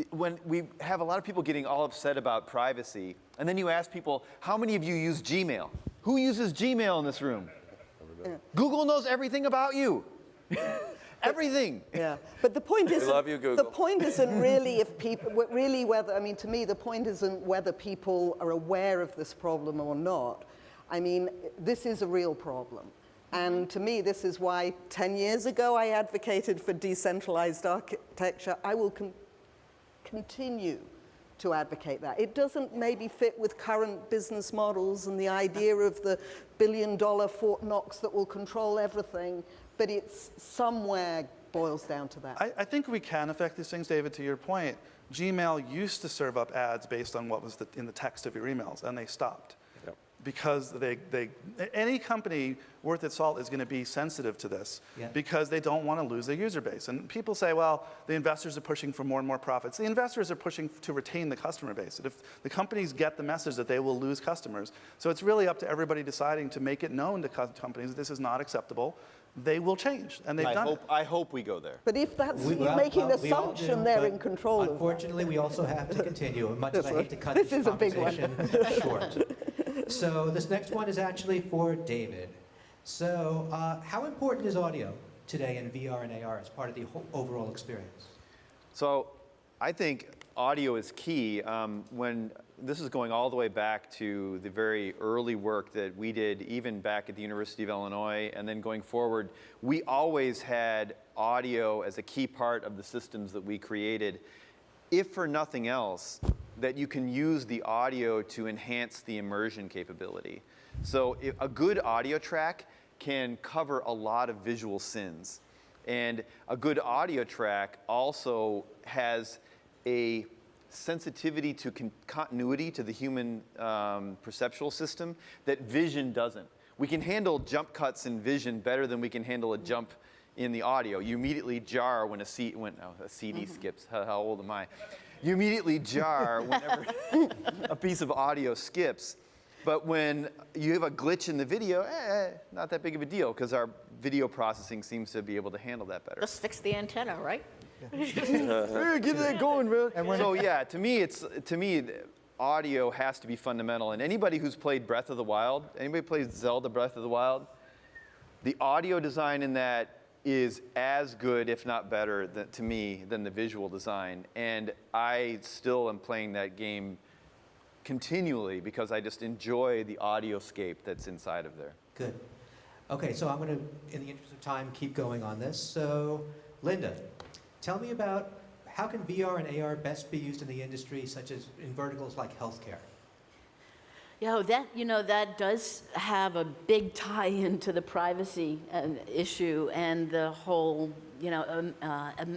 When we have a lot of people getting all upset about privacy, and then you ask people, how many of you use Gmail? Who uses Gmail in this room? Google knows everything about you. Everything. Yeah, but the point is, love you, Google. The point isn't really if people, whether, I mean, to me, the point isn't whether people are aware of this problem or not. I mean, this is a real problem. And to me, this is why 10 years ago I advocated for decentralized architecture. I will continue to advocate that. It doesn't maybe fit with current business models and the idea of the billion-dollar Fort Knox that will control everything, but it's somewhere boils down to that. I think we can affect these things, David, to your point. Gmail used to serve up ads based on what was in the text of your emails, and they stopped. Yep. Because any company worth its salt is going to be sensitive to this because they don't want to lose their user base. And people say, well, the investors are pushing for more and more profits. The investors are pushing to retain the customer base. And if the companies get the message that they will lose customers, so it's really up to everybody deciding to make it known to companies that this is not acceptable. They will change, and they've done it. I hope we go there. But if that's, you're making an assumption they're in control of that. Unfortunately, we also have to continue, much as I hate to cut This this is a big one. conversation short. So this next one is actually for David. So how important is audio today in VR and AR as part of the overall experience? So I think audio is key. When this is going all the way back to the very early work that we did, even back at the University of Illinois, and then going forward, we always had audio as a key part of the systems that we created. If for nothing else, that you can use the audio to enhance the immersion capability. So a good audio track can cover a lot of visual sins. And a good audio track also has a sensitivity to continuity to the human perceptual system that vision doesn't. We can handle jump cuts in vision better than we can handle a jump in the audio. You immediately jar when a CD skips. How old am I? You immediately jar whenever a piece of audio skips. But when you have a glitch in the video, not that big of a deal, because our video processing seems to be able to handle that better. Just fix the antenna, right? Get that going, man. So yeah, to me, audio has to be fundamental. And anybody who's played Breath of the Wild, anybody plays Zelda Breath of the Wild, the audio design in that is as good, if not better, to me, than the visual design. And I still am playing that game continually because I just enjoy the audioscape that's inside of there. Good. Okay, so I'm going to, in the interest of time, keep going on this. So, Linda, tell me about how can VR and AR best be used in the industry, such as in verticals like healthcare? Yeah, that does have a big tie into the privacy issue and the whole,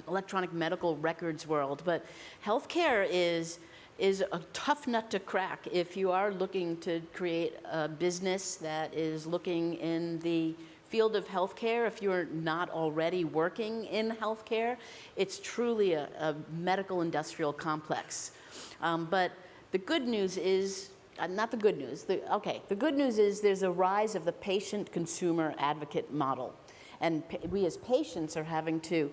electronic medical records world. But healthcare is a tough nut to crack if you are looking to create a business that is looking in the field of healthcare. If you're not already working in healthcare, it's truly a medical industrial complex. But the good news is, not the good news, the good news is there's a rise of the patient-consumer advocate model. And we as patients are having to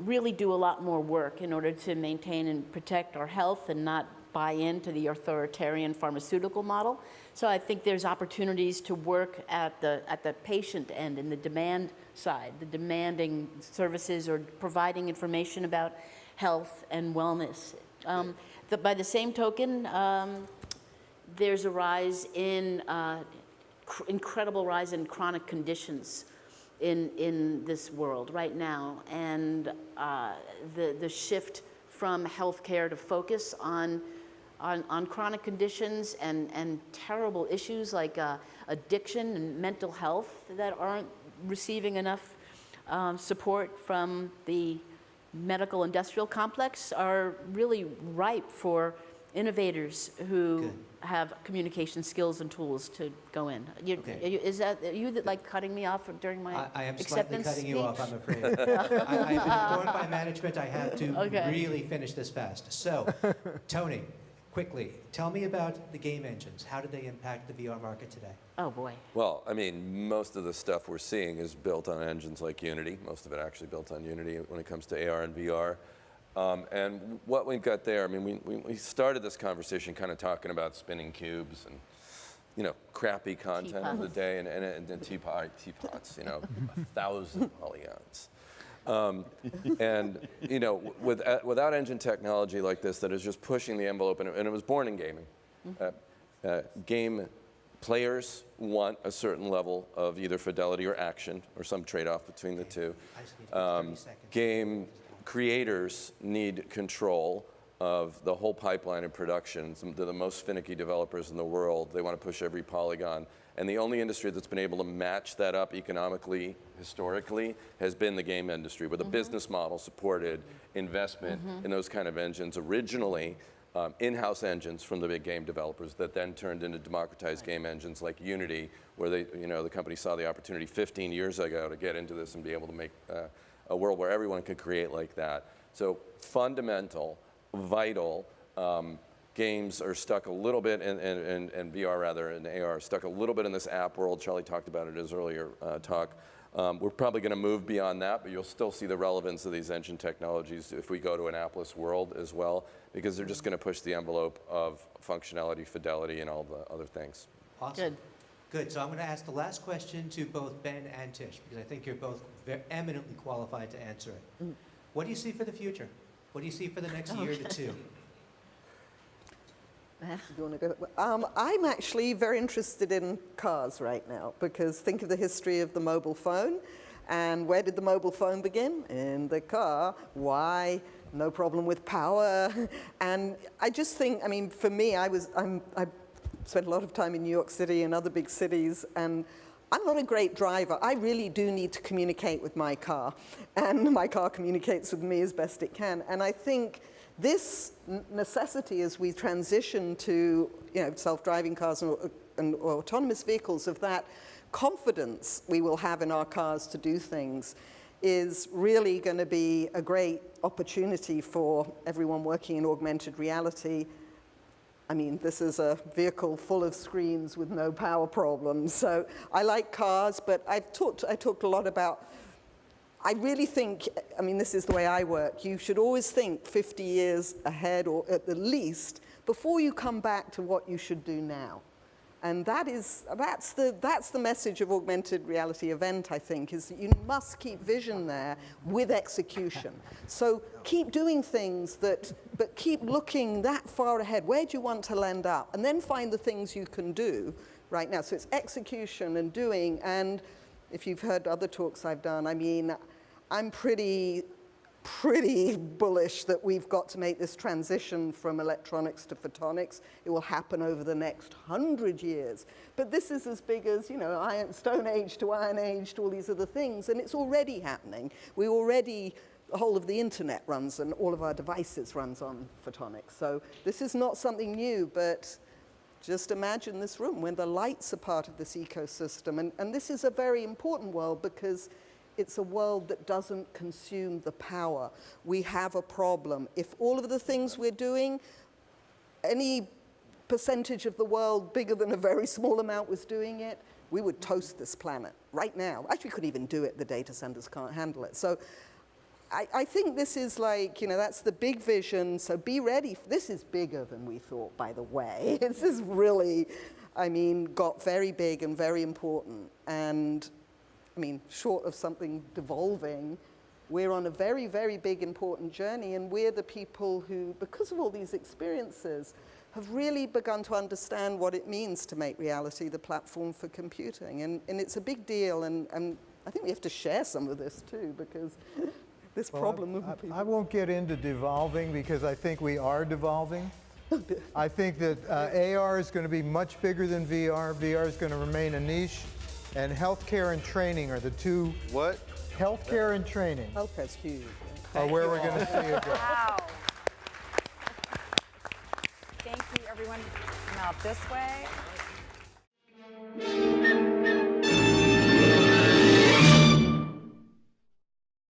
really do a lot more work in order to maintain and protect our health and not buy into the authoritarian pharmaceutical model. So I think there's opportunities to work at the patient end and the demand side, the demanding services or providing information about health and wellness. By the same token, there's a rise in incredible rise in chronic conditions in this world right now, and the shift from healthcare to focus on on chronic conditions and terrible issues like addiction and mental health that aren't receiving enough support from the medical industrial complex are really ripe for innovators who have communication skills and tools to go in. Are you like cutting me off during my I am slightly acceptance cutting you speech? off, I'm afraid. I've been informed by management I have to Okay. really finish this fast. So, Tony, quickly, tell me about the game engines. How do they impact the VR market today? Oh boy. Well, I mean, most of the stuff we're seeing is built on engines like Unity. Most of it actually built on Unity when it comes to AR and VR. And what we've got there, I mean, we started this conversation kind of talking about spinning cubes and, you know, crappy content of the day and teapots, you know, 1,000 polygons. And, you know, without engine technology like this that is just pushing the envelope, and it was born in gaming. Game players want a certain level of either fidelity or action or some trade-off between the two. I just need 30 seconds. Game creators need control of the whole pipeline of production. They're the most finicky developers in the world. They want to push every polygon. And the only industry that's been able to match that up economically, historically, has been the game industry, with a business model supported investment in those kind of engines. Originally, in-house engines from the big game developers that then turned into democratized game engines like Unity, where they, you know, the company saw the opportunity 15 years ago to get into this and be able to make a world where everyone could create like that. So fundamental, vital, games are stuck a little bit, and VR rather, and AR, stuck a little bit in this app world. Charlie talked about it in his earlier talk. We're probably going to move beyond that, but you'll still see the relevance of these engine technologies if we go to an appless world as well, because they're just going to push the envelope of functionality, fidelity, and all the other things. Awesome. Good. Good. So I'm going to ask the last question to both Ben and Tish, because I think you're both eminently qualified to answer it. What do you see for the future? What do you see for the next year to two? Do you want to go? I'm actually very interested in cars right now, because think of the history of the mobile phone. And where did the mobile phone begin? In the car. Why? No problem with power. And I just think, I mean, for me, I spent a lot of time in New York City and other big cities, and I'm not a great driver. I really do need to communicate with my car, and my car communicates with me as best it can. And I think this necessity as we transition to, you know, self-driving cars and autonomous vehicles, of that confidence we will have in our cars to do things, is really going to be a great opportunity for everyone working in augmented reality. I mean, this is a vehicle full of screens with no power problems. So I like cars, but I talked a lot about, I really think, I mean, this is the way I work. You should always think 50 years ahead, or at the least, before you come back to what you should do now. And that's the message of augmented reality event, I think, is that you must keep vision there with execution. So keep doing things but keep looking that far ahead. Where do you want to land up? And then find the things you can do right now. So it's execution and doing. And if you've heard other talks I've done, I mean, I'm pretty bullish that we've got to make this transition from electronics to photonics. It will happen over the next 100 years. But this is as big as, you know, Stone Age to Iron Age to all these other things, and it's already happening. The whole of the internet runs, and all of our devices runs on photonics. So this is not something new, but just imagine this room when the lights are part of this ecosystem. And this is a very important world, because it's a world that doesn't consume the power. We have a problem. If all of the things we're doing, any percentage of the world bigger than a very small amount was doing it, we would toast this planet right now. Actually, we couldn't even do it. The data centers can't handle it. So I think this is like, you know, that's the big vision. So be ready. This is bigger than we thought, by the way. This is really, I mean, got very big and very important. And I mean, short of something devolving, we're on a very, very big, important journey, and we're the people who, because of all these experiences, have really begun to understand what it means to make reality the platform for computing. And it's a big deal, and I think we have to share some of this too, because this problem of people. I won't get into devolving, because I think we are devolving. I think that AR is going to be much bigger than VR. VR is going to remain a niche. And healthcare and training are the two. What? Healthcare and training Healthcare's huge. are where we're going to see it go. Wow. Thank you, everyone. Come out this way.